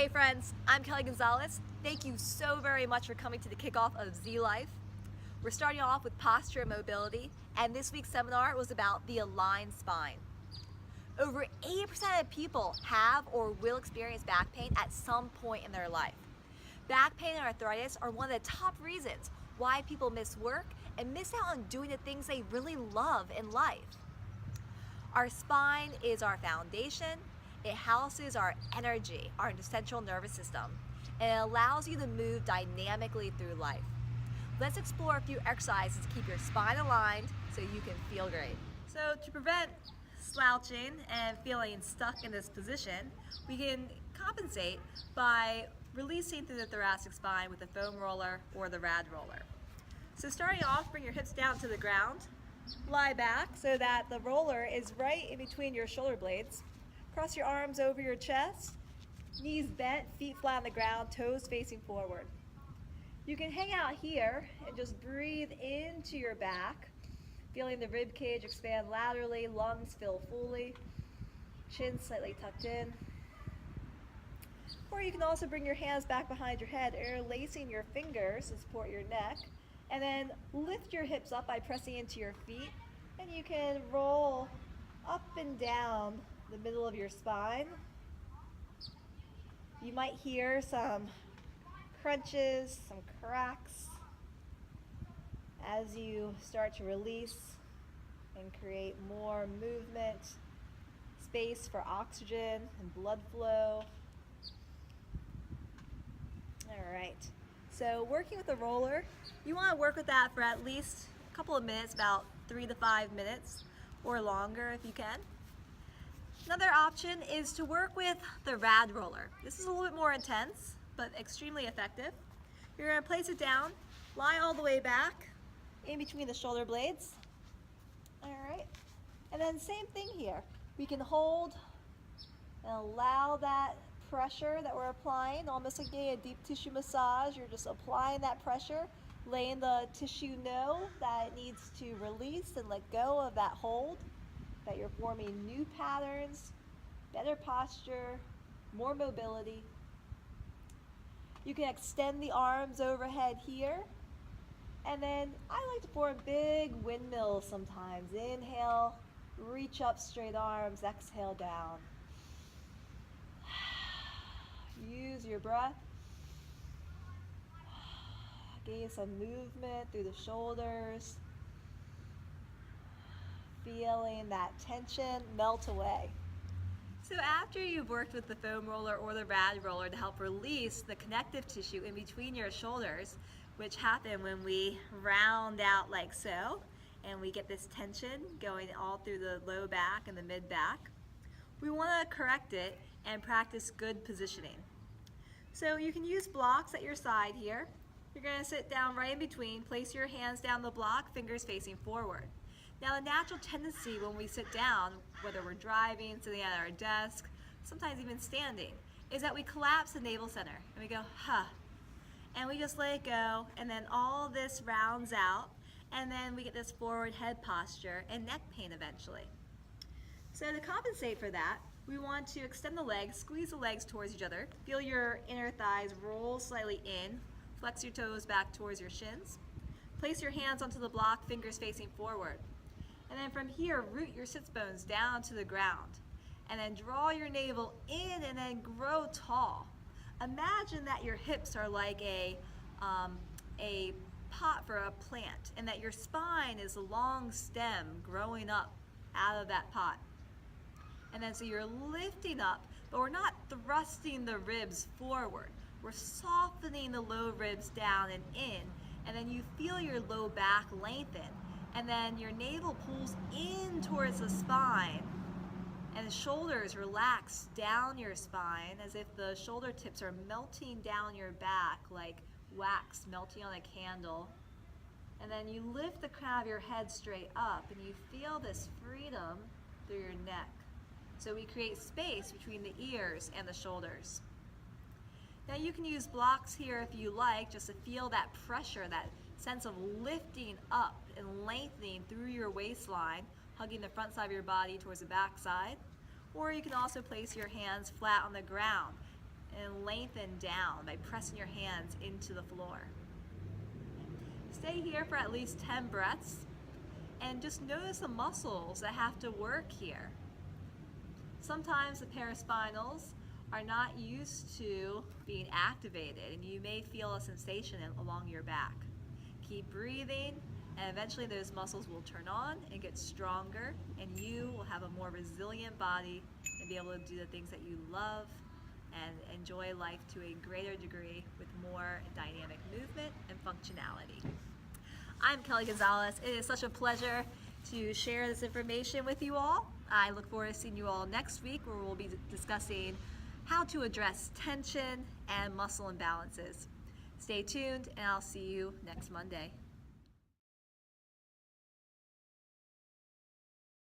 Hey friends, I'm Kelly Gonzalez. Thank you so very much for coming to the kickoff of Z Life. We're starting off with posture and mobility, and this week's seminar was about the aligned spine. Over 80% of people have or will experience back pain at some point in their life. Back pain and arthritis are one of the top reasons why people miss work and miss out on doing the things they really love in life. Our spine is our foundation. It houses our energy, our central nervous system, and it allows you to move dynamically through life. Let's explore a few exercises to keep your spine aligned so you can feel great. So to prevent slouching and feeling stuck in this position, we can compensate by releasing through the thoracic spine with the foam roller or the rad roller. So starting off, bring your hips down to the ground. Lie back so that the roller is right in between your shoulder blades. Cross your arms over your chest, knees bent, feet flat on the ground, toes facing forward. You can hang out here and just breathe into your back, feeling the rib cage expand laterally, lungs fill fully, chin slightly tucked in. Or you can also bring your hands back behind your head, interlacing your fingers to support your neck, and then lift your hips up by pressing into your feet, and you can roll up and down the middle of your spine. You might hear some crunches, some cracks as you start to release and create more movement, space for oxygen and blood flow. All right, so working with the roller, you want to work with that for at least a couple of minutes, about 3 to 5 minutes or longer if you can. Another option is to work with the rad roller. This is a little bit more intense, but extremely effective. You're going to place it down, lie all the way back in between the shoulder blades. All right, and then same thing here. We can hold and allow that pressure that we're applying, almost like getting a deep tissue massage. You're just applying that pressure, letting the tissue know that it needs to release and let go of that hold, that you're forming new patterns, better posture, more mobility. You can extend the arms overhead here. And then I like to form big windmills sometimes. Inhale, reach up, straight arms, exhale down. Use your breath. Gain some movement through the shoulders. Feeling that tension melt away. So after you've worked with the foam roller or the rad roller to help release the connective tissue in between your shoulders, which happen when we round out like so, and we get this tension going all through the low back and the mid back, we want to correct it and practice good positioning. So you can use blocks at your side here. You're going to sit down right in between, place your hands down the block, fingers facing forward. Now the natural tendency when we sit down, whether we're driving, sitting at our desk, sometimes even standing, is that we collapse the navel center and we go, huh, and we just let it go, and then all this rounds out, and then we get this forward head posture and neck pain eventually. So to compensate for that, we want to extend the legs, squeeze the legs towards each other, feel your inner thighs roll slightly in, flex your toes back towards your shins, place your hands onto the block, fingers facing forward. And then from here, root your sits bones down to the ground. And then draw your navel in and then grow tall. Imagine that your hips are like a pot for a plant, and that your spine is a long stem growing up out of that pot. And then so you're lifting up, but we're not thrusting the ribs forward. We're softening the low ribs down and in, and then you feel your low back lengthen. And then your navel pulls in towards the spine, and the shoulders relax down your spine as if the shoulder tips are melting down your back like wax melting on a candle. And then you lift the crown of your head straight up, and you feel this freedom through your neck. So we create space between the ears and the shoulders. Now you can use blocks here if you like, just to feel that pressure, that sense of lifting up and lengthening through your waistline, hugging the front side of your body towards the back side. Or you can also place your hands flat on the ground, and lengthen down by pressing your hands into the floor. Stay here for at least 10 breaths and just notice the muscles that have to work here. Sometimes the paraspinals are not used to being activated and you may feel a sensation along your back. Keep breathing and eventually those muscles will turn on and get stronger and you will have a more resilient body and be able to do the things that you love and enjoy life to a greater degree with more dynamic movement and functionality. I'm Kelly Gonzalez. It is such a pleasure to share this information with you all. I look forward to seeing you all next week where we'll be discussing how to address tension and muscle imbalances. Stay tuned and I'll see you next Monday.